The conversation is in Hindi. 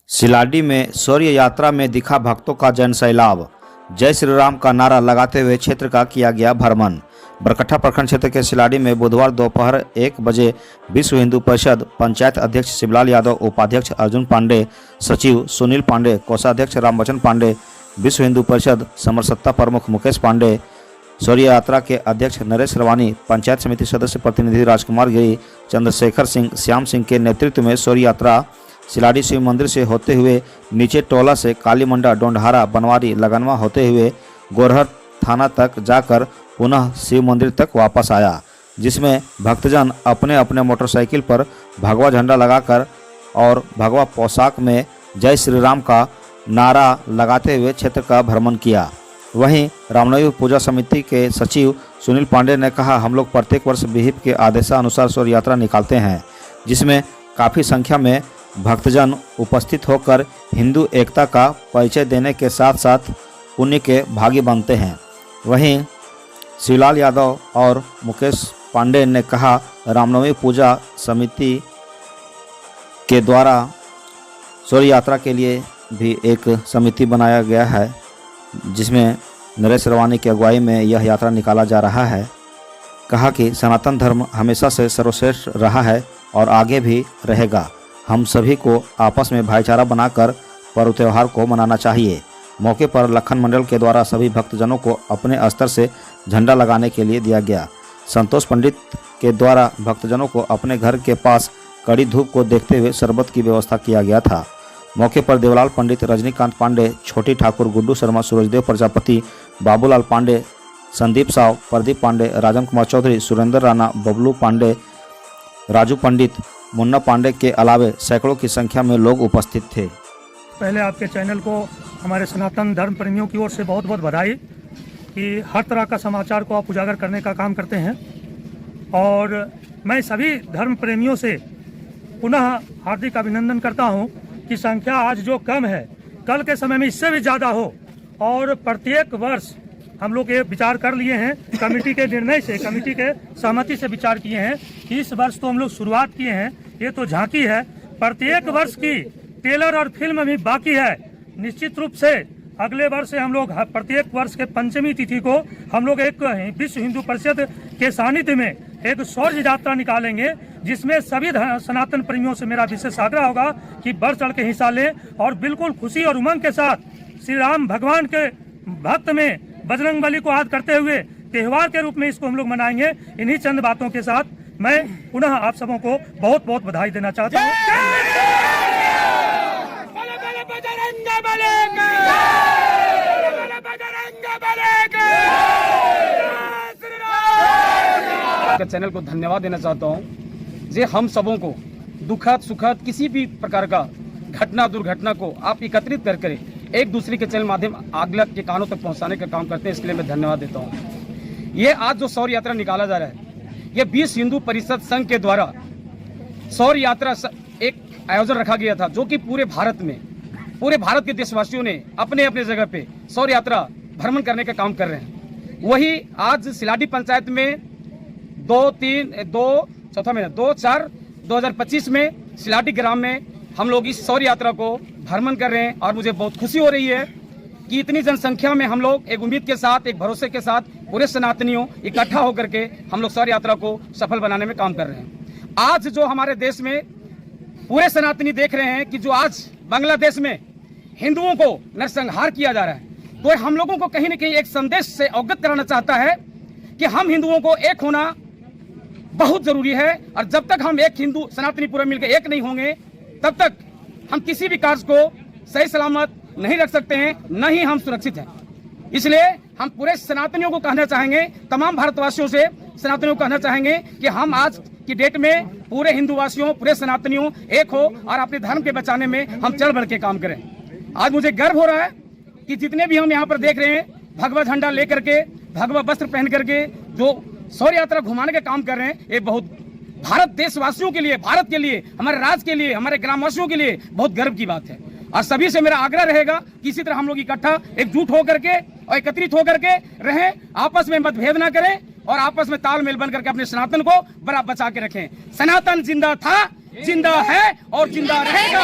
सिलाडी में शौर्य यात्रा में दिखा भक्तों का जन सैलाब। जय श्री राम का नारा लगाते हुए क्षेत्र का किया गया भ्रमण। बरकट्ठा प्रखंड क्षेत्र के सिलाडी में बुधवार दोपहर 1 बजे विश्व हिंदू परिषद पंचायत अध्यक्ष शिवलाल यादव, उपाध्यक्ष अर्जुन पांडे, सचिव सुनील पांडे, कोषाध्यक्ष रामवचन पांडे, विश्व हिंदू परिषद समरसत्ता प्रमुख मुकेश पांडे, शौर्य यात्रा के अध्यक्ष नरेश रवानी, पंचायत समिति सदस्य प्रतिनिधि राजकुमार गिरी, चंद्रशेखर सिंह, श्याम सिंह के नेतृत्व में शौर्य यात्रा सिलाडी शिव मंदिर से होते हुए नीचे टोला से कालीमंडा, डोंढारा, बनवारी, लगनवा होते हुए गोरहर थाना तक जाकर पुनः शिव मंदिर तक वापस आया, जिसमें भक्तजन अपने अपने मोटरसाइकिल पर भगवा झंडा लगाकर और भगवा पोशाक में जय श्री राम का नारा लगाते हुए क्षेत्र का भ्रमण किया। वहीं रामनवमी पूजा समिति के सचिव सुनील पांडे ने कहा, हम लोग प्रत्येक वर्ष विहिप के आदेशानुसार शौर्य यात्रा निकालते हैं, जिसमें काफ़ी संख्या में भक्तजन उपस्थित होकर हिंदू एकता का परिचय देने के साथ साथ पुण्य के भागी बनते हैं। वहीं शिवलाल यादव और मुकेश पांडे ने कहा, रामनवमी पूजा समिति के द्वारा शौर्य यात्रा के लिए भी एक समिति बनाया गया है, जिसमें नरेश रवानी की अगुवाई में यह यात्रा निकाला जा रहा है। कहा कि सनातन धर्म हमेशा से सर्वश्रेष्ठ रहा है और आगे भी रहेगा। हम सभी को आपस में भाईचारा बनाकर पर्व त्यौहार को मनाना चाहिए। मौके पर लखन मंडल के द्वारा सभी भक्तजनों को अपने स्तर से झंडा लगाने के लिए दिया गया। संतोष पंडित के द्वारा भक्तजनों को अपने घर के पास कड़ी धूप को देखते हुए शरबत की व्यवस्था किया गया था। मौके पर देवलाल पंडित, रजनीकांत पांडे, छोटी ठाकुर, गुड्डू शर्मा, सूरजदेव प्रजापति, बाबूलाल पांडे, संदीप साव, प्रदीप पांडे, राजन कुमार चौधरी, सुरेंद्र राणा, बबलू पांडे, राजू पंडित, मुन्ना पांडे के अलावे सैकड़ों की संख्या में लोग उपस्थित थे। पहले आपके चैनल को हमारे सनातन धर्म प्रेमियों की ओर से बहुत बहुत बधाई कि हर तरह का समाचार को आप उजागर करने का काम करते हैं। और मैं सभी धर्म प्रेमियों से पुनः हार्दिक अभिनंदन करता हूं कि संख्या आज जो कम है, कल के समय में इससे भी ज़्यादा हो। और प्रत्येक वर्ष हम लोग ये विचार कर लिए हैं, कमेटी के निर्णय से, कमेटी के सहमति से विचार किए हैं कि इस वर्ष तो हम लोग शुरुआत किए हैं, ये तो झांकी है। प्रत्येक वर्ष की ट्रेलर और फिल्म भी बाकी है। निश्चित रूप से अगले वर्ष से हम लोग प्रत्येक वर्ष के पंचमी तिथि को हम लोग एक विश्व हिंदू परिषद के सानिध्य में एक शौर्य यात्रा निकालेंगे, जिसमें सभी सनातन प्रेमियों से मेरा विशेष आग्रह होगा कि बढ़ चढ़ के हिस्सा लें और बिल्कुल खुशी और उमंग के साथ श्री राम भगवान के भक्त में बजरंगबली को याद करते हुए त्योहार के रूप में इसको हम लोग मनाएंगे। इन्हीं चंद बातों के साथ मैं पुनः आप सबों को बहुत बहुत बधाई देना चाहता हूँ। चैनल को धन्यवाद देना चाहता हूँ जे हम सबों को दुखद सुखद किसी भी प्रकार का घटना दुर्घटना को आप एकत्रित कर एक दूसरे के चैनल माध्यम अगले के कानों तक पहुंचाने का काम करते हैं। इसके लिए मैं धन्यवाद देता हूं। ये आज जो शौर्य यात्रा निकाला जा रहा है, ये विश्व हिंदू परिषद संघ के द्वारा शौर्य यात्रा एक आयोजन रखा गया था, जो कि पूरे भारत के देशवासियों ने अपने अपने जगह पे शौर्य यात्रा भ्रमण करने का काम कर रहे हैं। वही आज सिलाडी पंचायत में 2/4/2025 में सिलाडी ग्राम में हम लोग इस शौर्य यात्रा को भ्रमण कर रहे हैं। और मुझे बहुत खुशी हो रही है कि इतनी जनसंख्या में हम लोग एक उम्मीद के साथ, एक भरोसे के साथ पूरे सनातनियों इकट्ठा होकर के हम लोग शौर्य यात्रा को सफल बनाने में काम कर रहे हैं। आज जो हमारे देश में पूरे सनातनी देख रहे हैं कि जो आज बांग्लादेश में हिंदुओं को नरसंहार किया जा रहा है, तो हम लोगों को कहीं न कहीं एक संदेश से अवगत कराना चाहता है कि हम हिंदुओं को एक होना बहुत जरूरी है। और जब तक हम एक हिंदू सनातनी पूरे मिलकर एक नहीं होंगे, तब तक हम किसी भी कार्य को सही सलामत नहीं रख सकते हैं, न ही हम सुरक्षित हैं। इसलिए हम पूरे सनातनियों को कहना चाहेंगे, तमाम भारतवासियों से सनातनियों को कहना चाहेंगे कि हम आज की डेट में पूरे हिंदूवासियों, पूरे सनातनियों एक हो और अपने धर्म के बचाने में हम चढ़ बढ़ के काम करें। आज मुझे गर्व हो रहा है कि जितने भी हम यहाँ पर देख रहे हैं, भगवा झंडा लेकर के, भगवा वस्त्र पहन करके जो शौर्य यात्रा घुमाने का काम कर रहे हैं, ये बहुत भारत देशवासियों के लिए, भारत के लिए, हमारे राज्य के लिए, हमारे ग्रामवासियों के लिए बहुत गर्व की बात है। और सभी से मेरा आग्रह रहेगा कि इसी तरह हम लोग इकट्ठा एकजुट होकर के और एकत्रित होकर के रहें, आपस में मतभेद ना करें और आपस में तालमेल बन करके अपने सनातन को बड़ा बचा के रखें। सनातन जिंदा था, जिंदा है और जिंदा रहेगा।